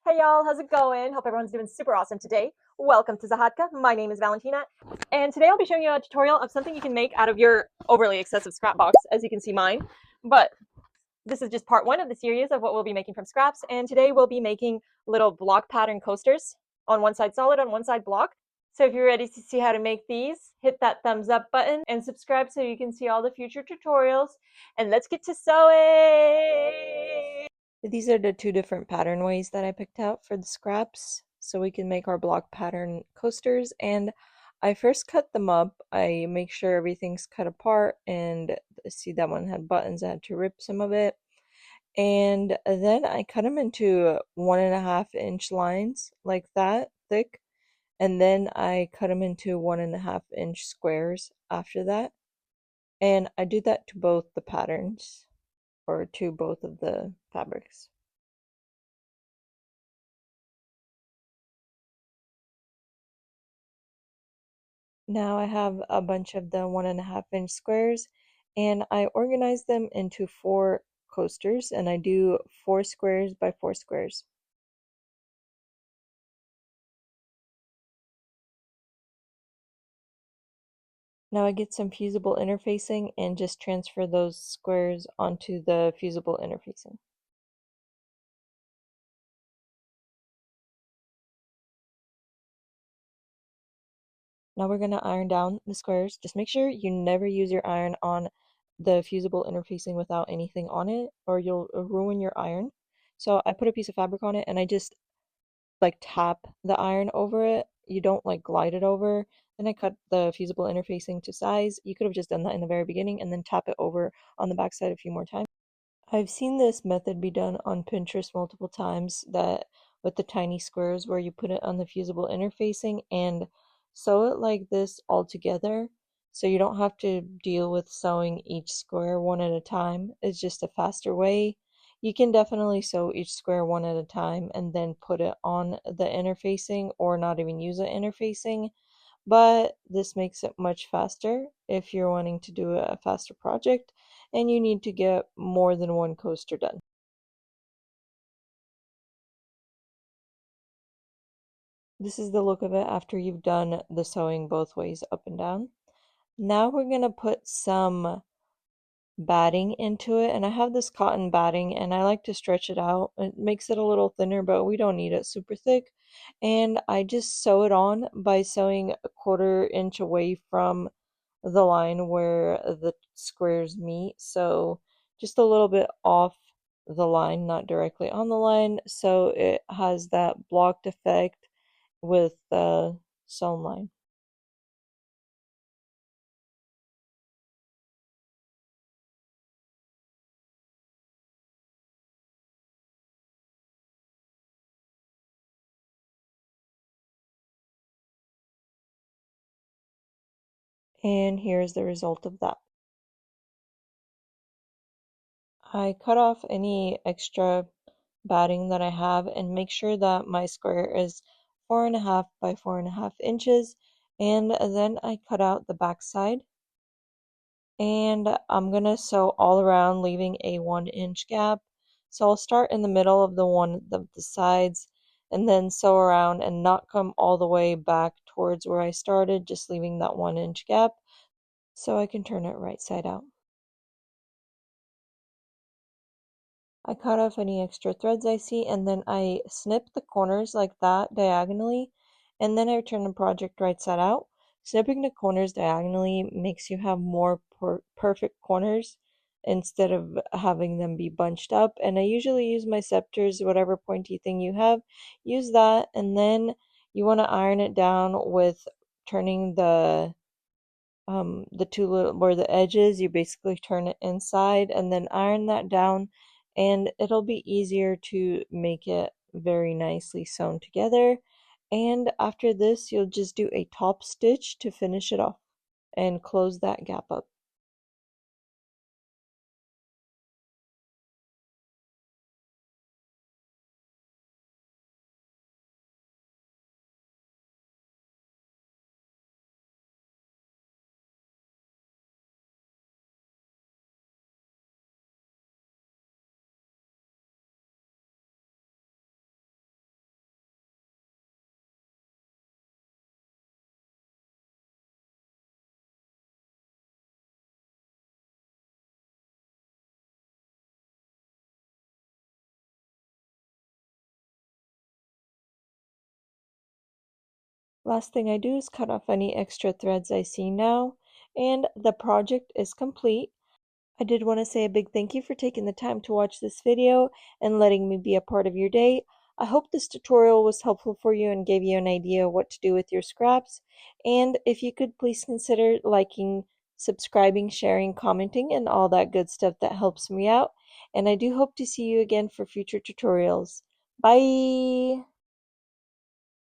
Hey y'all, how's it going? Hope everyone's doing super awesome today. Welcome to Zahatka. My name is Valentina, and today I'll be showing you a tutorial of something you can make out of your overly excessive scrap box, as you can see mine. But this is just part one of the series of what we'll be making from scraps, and today we'll be making little block pattern coasters, on one side solid, on one side block. So if you're ready to see how to make these, hit that thumbs up button and subscribe so you can see all the future tutorials. And let's get to sewing! These are the two different pattern ways that I picked out for the scraps so we can make our block pattern coasters. And I first cut them up. I make sure everything's cut apart, and see, that one had buttons. I had to rip some of it. And then I cut them into 1.5 inch lines like that thick. And then I cut them into 1.5 inch squares after that. And I do that to both the patterns, or to both of the fabrics. Now I have a bunch of the 1.5 inch squares, and I organize them into 4 coasters, and I do 4 squares by 4 squares. Now I get some fusible interfacing and just transfer those squares onto the fusible interfacing. Now we're going to iron down the squares. Just make sure you never use your iron on the fusible interfacing without anything on it, or you'll ruin your iron. So I put a piece of fabric on it, and I just like tap the iron over it. You don't like glide it over. Then I cut the fusible interfacing to size. You could have just done that in the very beginning and then tap it over on the back side a few more times. I've seen this method be done on Pinterest multiple times, that with the tiny squares where you put it on the fusible interfacing and sew it like this all together, so you don't have to deal with sewing each square one at a time. It's just a faster way. You can definitely sew each square one at a time and then put it on the interfacing, or not even use the interfacing, but this makes it much faster if you're wanting to do a faster project and you need to get more than one coaster done. This is the look of it after you've done the sewing both ways up and down. Now we're going to put some batting into it, and I have this cotton batting and I like to stretch it out. It makes it a little thinner, but we don't need it super thick. And I just sew it on by sewing a 1/4 inch away from the line where the squares meet. So just a little bit off the line, not directly on the line, so it has that blocked effect with the sewn line. And here's the result of that. I cut off any extra batting that I have and make sure that my square is 4.5 by 4.5 inches, and then I cut out the back side, and I'm gonna sew all around, leaving a 1 inch gap. So I'll start in the middle of the sides, and then sew around and not come all the way back towards where I started, just leaving that 1 inch gap so I can turn it right side out. I cut off any extra threads I see, and then I snip the corners like that diagonally, and then I turn the project right side out. Snipping the corners diagonally makes you have more perfect corners instead of having them be bunched up. And I usually use my scepters, whatever pointy thing you have, use that, and then you want to iron it down with turning the two little, where the edges, you basically turn it inside and then iron that down, and it'll be easier to make it very nicely sewn together. And after this, you'll just do a top stitch to finish it off and close that gap up. Last thing I do is cut off any extra threads I see now, and the project is complete. I did want to say a big thank you for taking the time to watch this video and letting me be a part of your day. I hope this tutorial was helpful for you and gave you an idea of what to do with your scraps. And if you could please consider liking, subscribing, sharing, commenting, and all that good stuff that helps me out. And I do hope to see you again for future tutorials. Bye!